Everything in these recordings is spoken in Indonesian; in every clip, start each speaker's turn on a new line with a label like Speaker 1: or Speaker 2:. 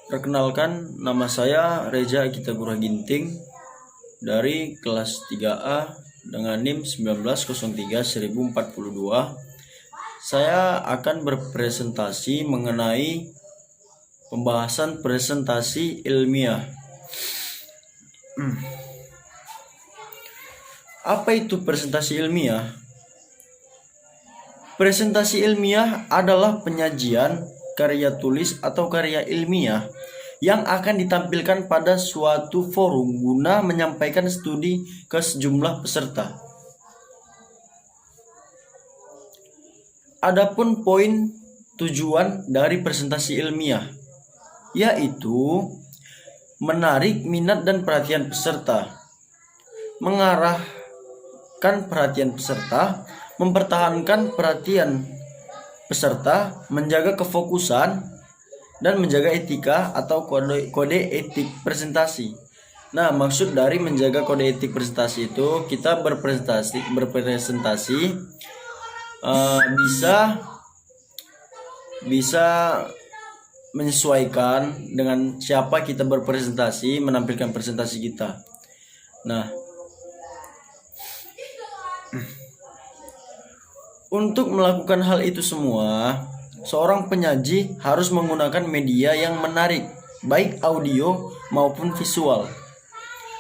Speaker 1: Perkenalkan, nama saya Reza Akita Gura Ginting dari kelas 3A dengan NIM 1903-1042. Saya akan berpresentasi mengenai pembahasan presentasi ilmiah. Apa itu presentasi ilmiah? Presentasi ilmiah adalah penyajian karya tulis atau karya ilmiah yang akan ditampilkan pada suatu forum guna menyampaikan studi ke sejumlah peserta. Adapun poin tujuan dari presentasi ilmiah yaitu menarik minat dan perhatian peserta, mengarahkan perhatian peserta, mempertahankan perhatian peserta, menjaga kefokusan, dan menjaga etika atau kode etik presentasi. Nah, maksud dari menjaga kode etik presentasi itu kita berpresentasi bisa menyesuaikan dengan siapa kita berpresentasi, menampilkan presentasi kita. Nah, untuk melakukan hal itu semua, seorang penyaji harus menggunakan media yang menarik, baik audio maupun visual.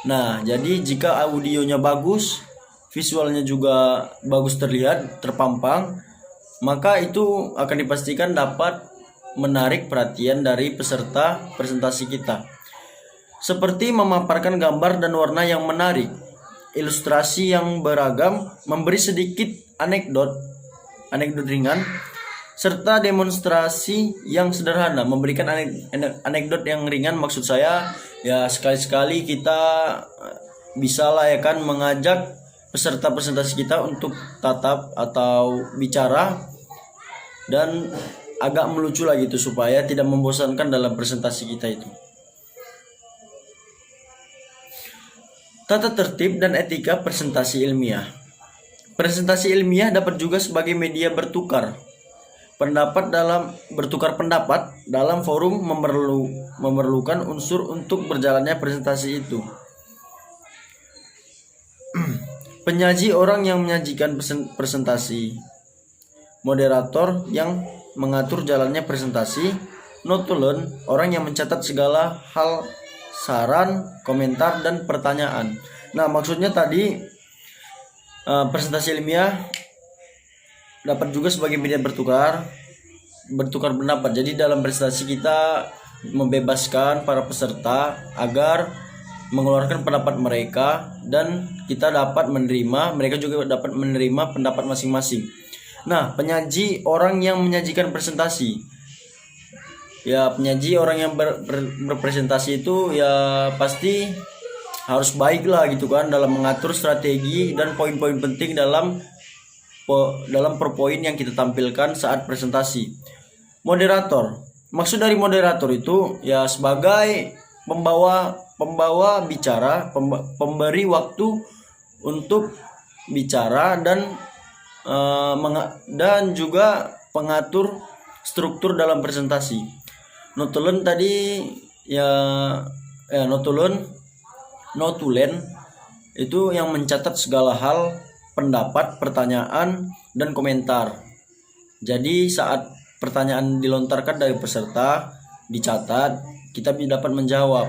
Speaker 1: Nah, jadi jika audionya bagus, visualnya juga bagus terlihat, terpampang, maka itu akan dipastikan dapat menarik perhatian dari peserta presentasi kita. Seperti memaparkan gambar dan warna yang menarik, ilustrasi yang beragam, memberi sedikit anekdot ringan, serta demonstrasi yang sederhana. Memberikan anekdot yang ringan maksud saya ya sekali-sekali kita bisa lah ya kan mengajak peserta presentasi kita untuk tatap atau bicara dan agak melucu lah gitu supaya tidak membosankan dalam presentasi kita itu. Tata tertib dan etika presentasi ilmiah. Presentasi ilmiah dapat juga sebagai media bertukar pendapat dalam forum memerlukan unsur untuk berjalannya presentasi itu. Penyaji orang yang menyajikan presentasi, moderator yang mengatur jalannya presentasi, notulen orang yang mencatat segala hal, saran, komentar, dan pertanyaan. Nah, maksudnya tadi presentasi ilmiah dapat juga sebagai media bertukar pendapat. Jadi dalam presentasi kita membebaskan para peserta agar mengeluarkan pendapat mereka dan kita dapat menerima, mereka juga dapat menerima pendapat masing-masing. Nah, penyaji orang yang menyajikan presentasi. Ya, penyaji orang yang berpresentasi itu ya pasti harus baik lah gitu kan dalam mengatur strategi dan poin-poin penting dalam per poin yang kita tampilkan saat presentasi. Moderator. Maksud dari moderator itu ya sebagai pembawa bicara, pemberi waktu untuk bicara dan juga pengatur struktur dalam presentasi. Notulen tadi notulen itu yang mencatat segala hal, pendapat, pertanyaan, dan komentar. Jadi saat pertanyaan dilontarkan dari peserta dicatat, kita dapat menjawab.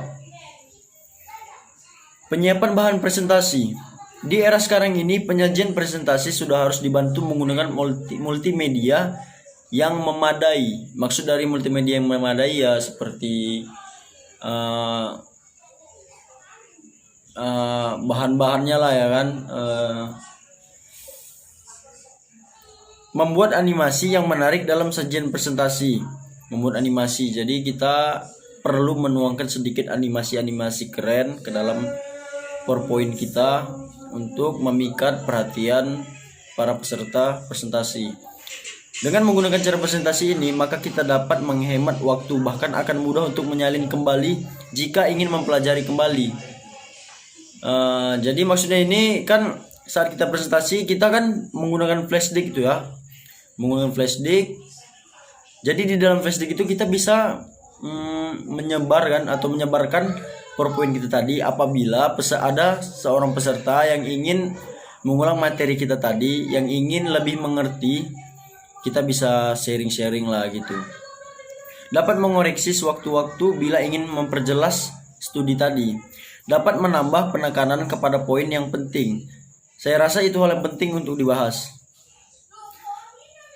Speaker 1: Penyiapan bahan presentasi. Di era sekarang ini penyajian presentasi sudah harus dibantu menggunakan multimedia yang memadai. Maksud dari multimedia yang memadai ya seperti bahan-bahannya lah ya kan, membuat animasi yang menarik dalam sajian presentasi. Jadi kita perlu menuangkan sedikit animasi keren ke dalam PowerPoint kita untuk memikat perhatian para peserta presentasi. Dengan menggunakan cara presentasi ini, maka kita dapat menghemat waktu, bahkan akan mudah untuk menyalin kembali jika ingin mempelajari kembali. Jadi maksudnya ini kan saat kita presentasi kita kan menggunakan flashdisk itu ya, menggunakan flashdisk. Jadi di dalam flashdisk itu kita bisa menyebarkan PowerPoint kita tadi. Apabila ada seorang peserta yang ingin mengulang materi kita tadi, yang ingin lebih mengerti, kita bisa sharing-sharing lah gitu. Dapat mengoreksi sewaktu-waktu bila ingin memperjelas studi tadi. Dapat menambah penekanan kepada poin yang penting. Saya rasa itu hal yang penting untuk dibahas.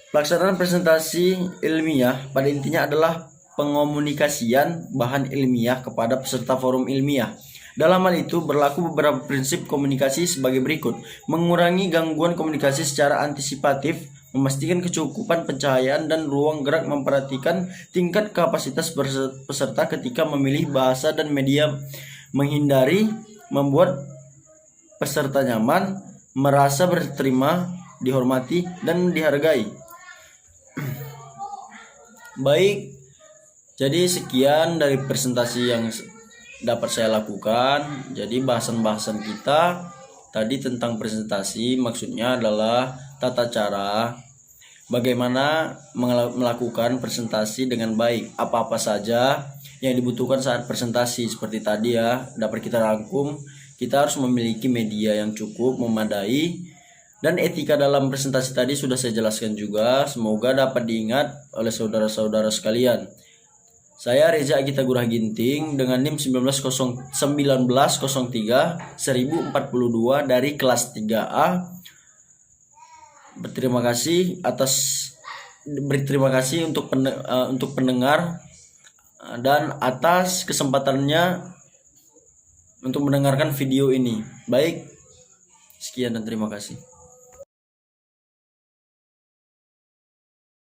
Speaker 1: Pelaksanaan presentasi ilmiah pada intinya adalah pengomunikasian bahan ilmiah kepada peserta forum ilmiah. Dalam hal itu berlaku beberapa prinsip komunikasi sebagai berikut. Mengurangi gangguan komunikasi secara antisipatif, memastikan kecukupan pencahayaan dan ruang gerak, memperhatikan tingkat kapasitas peserta ketika memilih bahasa dan media, menghindari membuat peserta nyaman, merasa berterima, dihormati, dan dihargai. Baik, jadi sekian dari presentasi yang dapat saya lakukan. Jadi bahasan-bahasan kita tadi tentang presentasi maksudnya adalah tata cara bagaimana melakukan presentasi dengan baik. Apa-apa saja yang dibutuhkan saat presentasi seperti tadi ya, dapat kita rangkum. Kita harus memiliki media yang cukup memadai, dan etika dalam presentasi tadi sudah saya jelaskan juga. Semoga dapat diingat oleh saudara-saudara sekalian. Saya Reza Agita Gurah Ginting dengan NIM 1903 1042 dari kelas 3A. Berterima kasih untuk pendengar dan atas kesempatannya untuk mendengarkan video ini. Baik, sekian dan terima kasih.